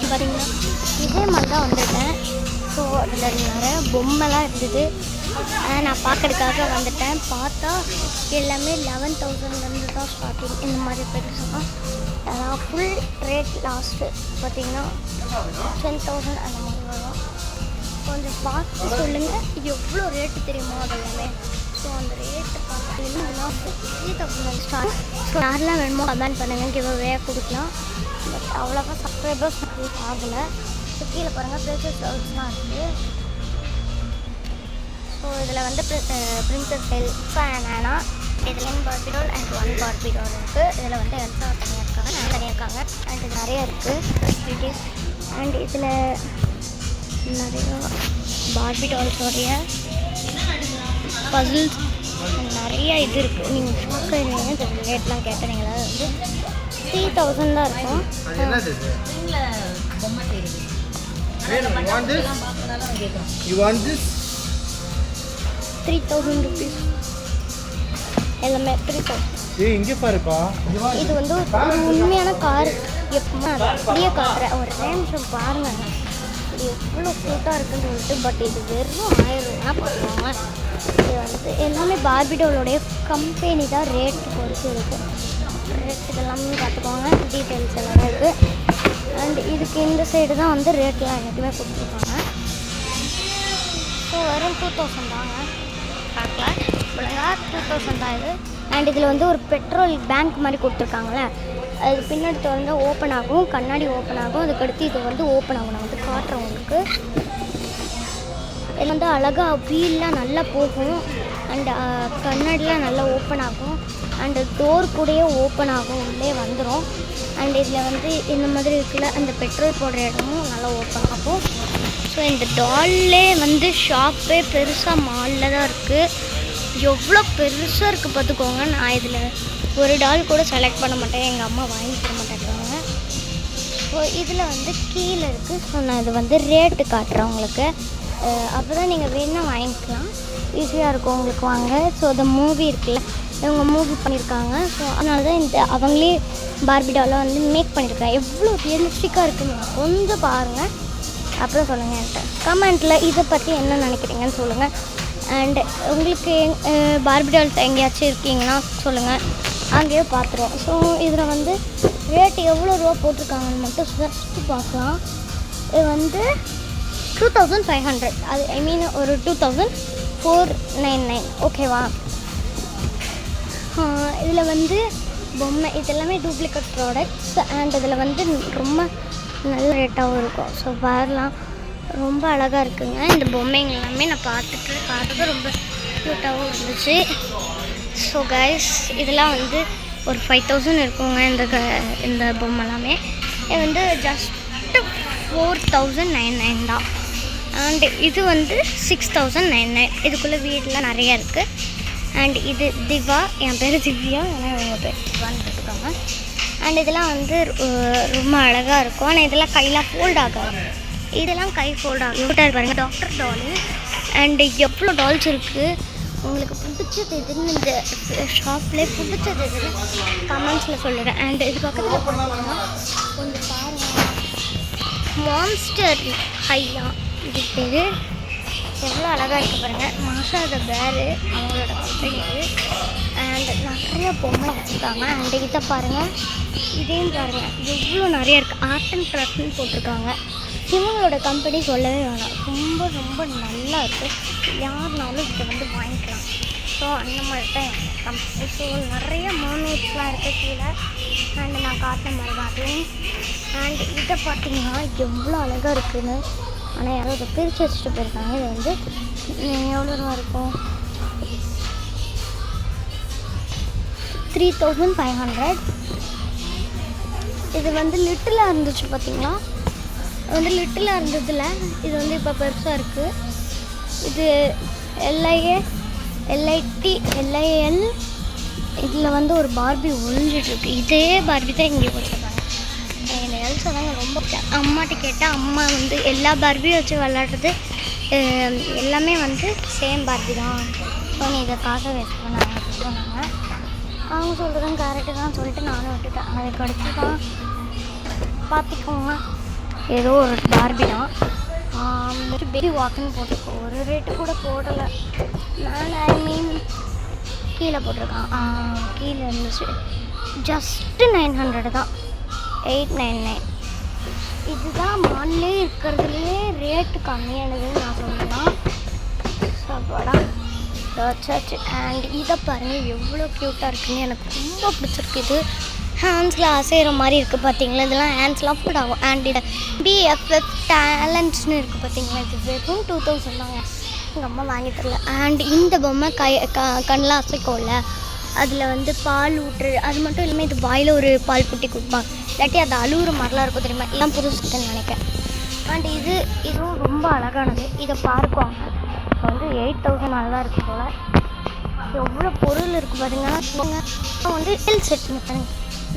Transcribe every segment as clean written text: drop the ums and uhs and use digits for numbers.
பார்த்தீங்கன்னா இதே மாதிரி தான் வந்துட்டேன். ஸோ அதில் நிறைய பொம்மைலாம் இருந்தது. நான் பார்க்கறதுக்காக வந்துட்டேன். பார்த்தா எல்லாமே 11,000 தான் ஸ்டார்டிங். இந்த மாதிரி பெருசாக நான் ஃபுல் ரேட் லாஸ்ட்டு பார்த்தீங்கன்னா 10,000 அந்த மாதிரி வரும். கொஞ்சம் பார்த்து சொல்லுங்கள் எவ்வளோ ரேட்டு தெரியுமா அது எல்லாமே. ஸோ அந்த ரேட்டு பார்த்தீங்கன்னா 3,000 ஸ்டார்ட். ஸோ யாரெல்லாம் வேணுமோ கமெண்ட் பண்ணுங்கள், கிவ்அவே கொடுக்கலாம். பட் அவ்வளோவா சப்ஸ்கிரைபர்ஸ் ஆகலை. ஸோ கீழே பாருங்கள் ப்ரைஸஸ் டவுட்ஸ்லாம் இருக்குது. ஸோ இதில் வந்து பிரின்சஸ் எல்சா அண்ட் ஆனா, இதில் 1 Barbie doll and 1 Barbie doll இருக்குது. இதில் வந்து எல்சா தனியாக இருக்காங்க, நான் தனியாக இருக்காங்க. அண்ட் இது நிறையா இருக்குது. அண்ட் இதில் நிறையா பார்பி டால்ஸோடைய பசில்ஸ் நிறைய இது இருக்குது. நீங்கள் பார்க்குறீங்க இந்த ரேட்லாம் கேட்குறீங்களா? வந்து 3,000 தான் இருக்கும். 3,000 ருபீஸ் எல்லாமே 3,000. இங்கே பாருப்பா, இது வந்து ஒரு உண்மையான கார். எப்பவுமே அப்படியே காட்டுறேன், ஒரு நிமிஷம் பாருங்கள் இது எவ்வளோ க்யூட்டாக இருக்குன்னு சொல்லிட்டு. பட் இது வெறும் 1000 ரூபா பார்த்துக்கோங்க. இது வந்து எல்லாமே பார்பி டாலோடைய கம்பெனி தான் ரேட்டு பொறுத்து இருக்குது. ரேட்டு எல்லாமே பார்த்துக்கோங்க, டீட்டெயில்ஸ் எல்லாமே இருக்குது. அண்ட் இதுக்கு இந்த சைடு தான் வந்து ரேட்லாம் எனக்குமே கொடுத்துருக்காங்க. ஸோ வெறும் 2,000 தாங்க. பார்க்கலாம் ஒழுங்காக 2,000 தான் இது. அண்ட் இதில் வந்து ஒரு பெட்ரோல் பேங்க் மாதிரி கொடுத்துருக்காங்களே, அது பின்னாடி திறந்து ஓப்பன் ஆகும், கண்ணாடி ஓப்பன் ஆகும். அதுக்கடுத்து இது வந்து ஓப்பன் ஆகும். நான் வந்து காட்டுறேன் உங்களுக்கு. இது வந்து அழகாக வீல்லாம் நல்லா போகும். அண்ட் கண்ணாடிலாம் நல்லா ஓப்பன் ஆகும். அண்டு டோர் கூடயே ஓப்பன் ஆகும், உள்ளே வந்துடும். அண்ட் இதில் வந்து இந்த மாதிரி இருக்குல்ல, அந்த பெட்ரோல் போடுற இடமும் நல்லா ஓப்பன் ஆகும். ஸோ இந்த டால்லே வந்து ஷாப்பே பெருசாக மாலில் தான் இருக்குது. எவ்வளோ பெருசாக இருக்குது பார்த்துக்கோங்க. நான் இதில் ஒரு டால் கூட செலக்ட் பண்ண மாட்டேன், எங்கள் அம்மா வாங்கி தர மாட்டேங்கிறாங்க. ஸோ இதில் வந்து கீழே இருக்குது. ஸோ நான் இது வந்து ரேட்டு காட்டுறேன் உங்களுக்கு. அப்போ தான் நீங்கள் வேணும்னா வாங்கிக்கலாம், ஈஸியாக இருக்கும் உங்களுக்கு வாங்க. ஸோ இந்த மூவி இருக்குல்ல, இவங்க மூவி பண்ணியிருக்காங்க. ஸோ அதனால தான் இந்த அவங்களே பார்பி டாலை வந்து மேக் பண்ணியிருக்காங்க. எவ்வளோ ரியலிஸ்டிக்காக இருக்குன்னு கொஞ்சம் பாருங்கள், அப்புறம் சொல்லுங்கள் என்கிட்ட கமெண்ட்டில் இதை பற்றி என்ன நினைக்கிறீங்கன்னு சொல்லுங்கள். அண்டு உங்களுக்கு பார்பி டால்ஸ் எங்கேயாச்சும் இருக்கீங்கன்னா சொல்லுங்கள், அங்கேயே பார்த்துருவோம். ஸோ இதில் வந்து ரேட்டு எவ்வளோ ரூபா போட்டிருக்காங்கன்னு மட்டும் ஃபஸ்ட்டு பார்க்கலாம். இது வந்து 2,500, அது ஐ மீன் ஒரு 2,499 ஓகேவா. இதில் வந்து பொம்மை இதெல்லாமே டூப்ளிகேட் ப்ராடக்ட்ஸ். அண்ட் இதில் வந்து ரொம்ப நல்ல ரேட்டாகவும் இருக்கும். ஸோ வரலாம், ரொம்ப அழகாக இருக்குங்க. இந்த பொம்மைங்க எல்லாமே நான் பார்த்தது ரொம்ப க்யூட்டாகவும் இருந்துச்சு. ஸோ கைஸ் இதெல்லாம் வந்து ஒரு 5,000 இருக்குங்க. இந்த பொம்மை எல்லாமே இது வந்து ஜஸ்ட்டு 4,999 தான். அண்ட் இது வந்து 6,999. இதுக்குள்ளே வீடெலாம் நிறையா இருக்குது. அண்ட் இது திவா, என் பேர் திவ்யா, ஏன்னா உங்கள் பேர் திவான்னு போட்டுருக்காங்க. அண்ட் இதெல்லாம் வந்து ரொம்ப அழகாக இருக்கும். ஆனால் இதெல்லாம் கையில் ஃபோல்ட் ஆகாது, இதெல்லாம் கை ஃபோல்ட் ஆகும். பாருங்கள் டாக்டர் டாலு. அண்டு எவ்வளோ டால்ஸ் இருக்குது. உங்களுக்கு பிடிச்சது எதுன்னு இந்த ஷாப்லேயே பிடிச்சது எதுன்னு கமெண்ட்ஸில் சொல்லுறேன். அண்ட் இது பக்கத்தில் பார்த்தீங்கன்னா கொஞ்சம் பாருங்கள், மான்ஸ்டர் ஹையா இது பேர். எவ்வளோ அழகாக இருக்குது பாருங்கள். மாஷா த பேரு அவங்களோட கம்பெனி இது. அண்ட் நிறைய பொம்மை வச்சுருக்காங்க. அண்ட் இதை பாருங்கள், இதையும் பாருங்கள் எவ்வளோ நிறையா இருக்குது. ஆர்ட் அண்ட் கிராஃப்ட்னு போட்டிருக்காங்க. இவங்களோட கம்பெனி சொல்லவே வேணாம், ரொம்ப ரொம்ப நல்லா இருக்குது. யாருனாலும் இதை வந்து வாங்கிக்கலாம். ஸோ அந்த மாதிரி தான் கம்பெனி. ஸோ நிறைய மர்மெய்ட்ஸ்லாம் இருக்குது கீழே. அண்ட் நான் காட்டின மாதிரி தான் அதுவும். அண்ட் இதை பார்த்தீங்கன்னா எவ்வளோ அழகாக இருக்குதுன்னு. ஆனால் யாரோ இதை பிரித்து வச்சுட்டு போயிருக்காங்க. இது வந்து எவ்வளோ ரூபா இருக்கும், 3,500. இது வந்து லிட்டிலாக இருந்துச்சு பார்த்தீங்களா, வந்து லிட்டிலாக இருந்ததில் இது வந்து இப்போ பெருசாக இருக்குது. இது LIL இதில் வந்து ஒரு பார்பி ஒழிஞ்சிட்ருக்கு. இதே பார்பி தான் இங்கே வச்சுருக்காங்க. இந்த எல்சா தாங்க ரொம்ப அம்மாட்ட கேட்டால் அம்மா வந்து எல்லா பார்பியும் வச்சு விளாட்றது எல்லாமே வந்து சேம் பார்பி தான். ஸோ நீ இதை காசை வேஸ்ட் பண்ணாங்க அப்படின்னு சொன்னாங்க. அவங்க சொல்கிறதும் கரெக்டு தான் சொல்லிட்டு நானும் விட்டுட்டேன். அதுக்கு அடுத்து தான் பார்த்துக்கோங்க. ஏதோ ஒரு பார்பி தான். பேபி வாக்குன்னு போட்டிருக்கோம். ஒரு ரேட்டு கூட போடலை. நான் ஐ மீன் கீழே போட்டிருக்கான். கீழே இருந்துச்சு. ஜஸ்ட்டு 900 தான். 899. இதுதான் மால்லே இருக்கிறதுலையே ரேட்டு கம்மியானதுன்னு நான் சொல்லலாம். சாப்பாடா சர்ச். அண்ட் இதை பாருங்கள் எவ்வளோ க்யூட்டாக இருக்குன்னு எனக்கு ரொம்ப பிடிச்சிருக்கு. இது ஹேண்ட்ஸில் அசைகிற மாதிரி இருக்குது பார்த்தீங்களா. இதெல்லாம் ஹேண்ட்ஸ்லாம் ஃபுட் ஆகும். அண்ட் இதை BFF டேலண்ட்ஸ்னு இருக்குது பார்த்தீங்களா. இது வெறும் 2000 தாங்க. எங்கள் அம்மா வாங்கி தரல. அண்ட் இந்த பொம்மை கண்ணெலாம் அசைக்கும்ல, அதில் வந்து பால் ஊற்று. அது மட்டும் இல்லாமல் இது வாயில் ஒரு பால் புட்டி கொடுப்பாங்க. இல்லாட்டி அது அழுகுற மாதிரிலாம் இருக்கும் தெரியுமா. இதெல்லாம் புதுசுக்குன்னு நினைக்கிறேன். அண்ட் இதுவும் ரொம்ப அழகானது. இதை பார்க்குவாங்க. இப்போ வந்து 8000 மேலே தான் இருக்குது போல். எவ்வளோ பொருள் இருக்குது பார்த்தீங்கன்னா. வந்து ரியல் செட் பாருங்க,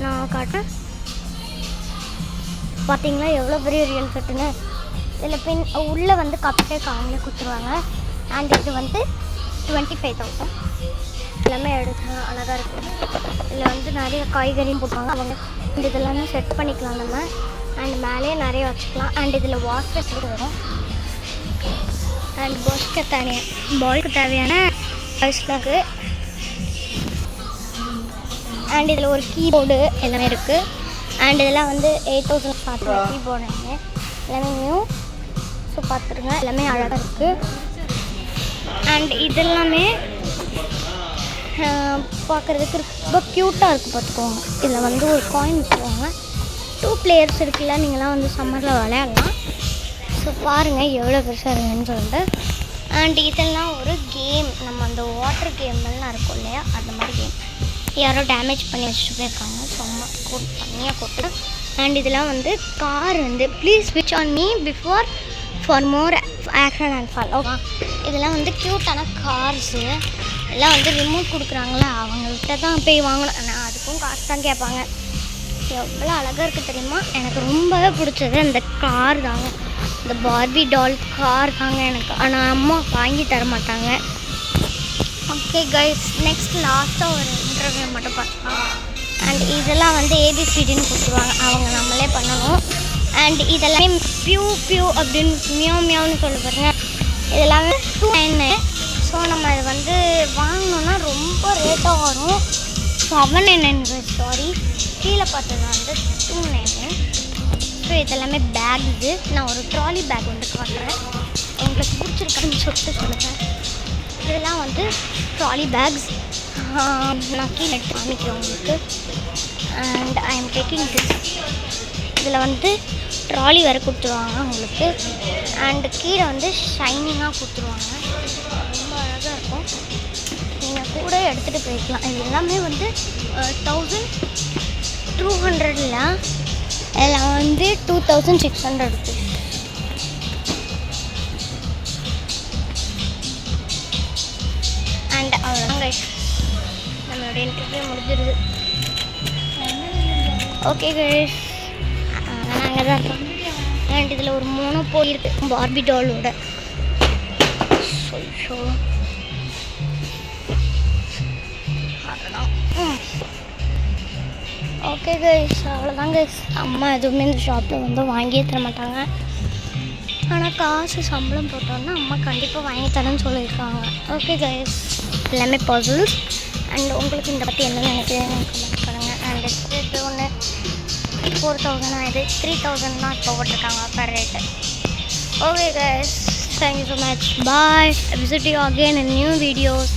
நான் காட்டுறேன். பார்த்தீங்களா எவ்வளோ பெரிய ரியல் செட்டுன்னு. இதில் உள்ளே வந்து கப்பே காமிலே கொடுத்துருவாங்க. அண்ட் இது வந்து 25,000. எல்லாமே எடுத்து அழகாக இருக்கும். இதில் வந்து நிறைய காய்கறியும் போட்டுவாங்க அவங்க. அண்ட் இதெல்லாமே செட் பண்ணிக்கலாம் நம்ம. அண்ட் மேலேயே நிறைய வச்சுக்கலாம். அண்ட் இதில் வாஷ் பேசிட்டு வரும். அண்ட் பாலுக்கு தேவையான ஐஸ்லாக்கு. அண்ட் இதில் ஒரு கீபோர்டு எல்லாமே இருக்குது. அண்ட் இதெல்லாம் வந்து 8000 பார்த்து கீபோர்டு எல்லாமே நியூ. ஸோ பார்த்துருங்க, எல்லாமே அழகாக இருக்குது. அண்ட் இதெல்லாமே பார்க்குறதுக்கு ரொம்ப க்யூட்டாக இருக்குது பார்த்துக்கோங்க. இதில் வந்து ஒரு காயின் வச்சுருவாங்க. 2 பிளேயர்ஸ் இருக்குல்ல, நீங்களாம் வந்து சம்மரில் விளையாடலாம். ஸோ பாருங்கள் எவ்வளோ பெருசாக இருக்குன்னு சொல்லிட்டு. அண்ட் இதெல்லாம் ஒரு கேம். நம்ம அந்த வாட்டர் கேம்லாம் இருக்கும் இல்லையா, அந்த மாதிரி கேம். யாரோ டேமேஜ் பண்ணி வச்சுட்டு போயிருக்காங்க. சும்மா தனியாக போட்டு. அண்ட் இதெல்லாம் வந்து கார் வந்து ப்ளீஸ் ஸ்விட்ச் on me before for more action and fall. Okay, இதெல்லாம் வந்து க்யூட்டான கார்ஸு. எல்லாம் வந்து ரிமோட் கொடுக்குறாங்களா, அவங்கள்ட்ட தான் போய் வாங்கணும். ஆனால் அதுக்கும் காசு தான் கேட்பாங்க. எவ்வளோ அழகாக இருக்குது தெரியுமா. எனக்கு ரொம்பவே பிடிச்சது அந்த கார் தாங்க. இந்த பார்பி டால் கார் தாங்க எனக்கு. ஆனால் அம்மா வாங்கி தர மாட்டாங்க. ஓகே கைஸ், நெக்ஸ்ட் லாஸ்ட்டாக ஒரு இன்டர்வியூ மட்டும் பார்க்கலாம். அண்ட் இதெல்லாம் வந்து ABCDன்னு கொடுத்துருவாங்க. அவங்க நம்மளே பண்ணணும். அண்ட் இதெல்லாமே பியூ அப்படின்னு மியான்னு சொல்லி பாருங்க. இதெல்லாமே 299. ஸோ நம்ம இது வந்து வாங்கினோன்னா ரொம்ப ரேட்டாக வரும். 799 சாரி. கீழே பார்த்தது வந்து 299. ஸோ இதெல்லாமே பேக். இது நான் ஒரு ட்ராலி பேக் வந்து காட்டுறேன். உங்களுக்கு பிடிச்சிருக்கான்னு சொல்லிட்டு சொல்லுங்கள். இதெல்லாம் வந்து ட்ராலி பேக்ஸ். நான் கீழே எடுத்து காமிக்கிறேன் உங்களுக்கு. And I am taking this. இதில் வந்து ட்ராலி வேறு கொடுத்துருவாங்க உங்களுக்கு. அண்டு கீழே வந்து ஷைனிங்காக கொடுத்துருவாங்க. ரொம்ப அழகாக இருக்கும். நீங்கள் கூட எடுத்துகிட்டு போய்க்கலாம். இது எல்லாமே வந்து 1200 எல்லாம் வந்து 2600 ருபீஸ். அண்ட் அவ்வளோதாங்க, நம்மளோட இன்டர்வியூ முடிஞ்சிருது. ஓகே கைஸ், நாங்கள் தான் இருக்கோம். அண்ட் இதில் ஒரு மோனோபோலி இருக்குது பார்பி டாலோட. ஸோ அதுதான். ஓகே கைஸ், அவ்வளோதான் கைஸ். அம்மா எதுவுமே இந்த ஷாப்பில் வந்து வாங்கியே தர மாட்டாங்க. ஆனால் காசு சம்பளம் போட்டோன்னா அம்மா கண்டிப்பாக வாங்கி தரேன்னு சொல்லியிருக்காங்க. ஓகே கைஸ், எல்லாமே பசில்ஸ். அண்ட் உங்களுக்கு இந்த பற்றி என்ன நினைக்கிறேன்னு கமெண்ட் பண்ணுங்கள். அண்ட் இது ஒன்று 4000 ஆகுது. 3000 தான் இப்போ போட்டிருக்காங்க per rate. Okay guys, thank you so much. Bye. Visit you again in new videos.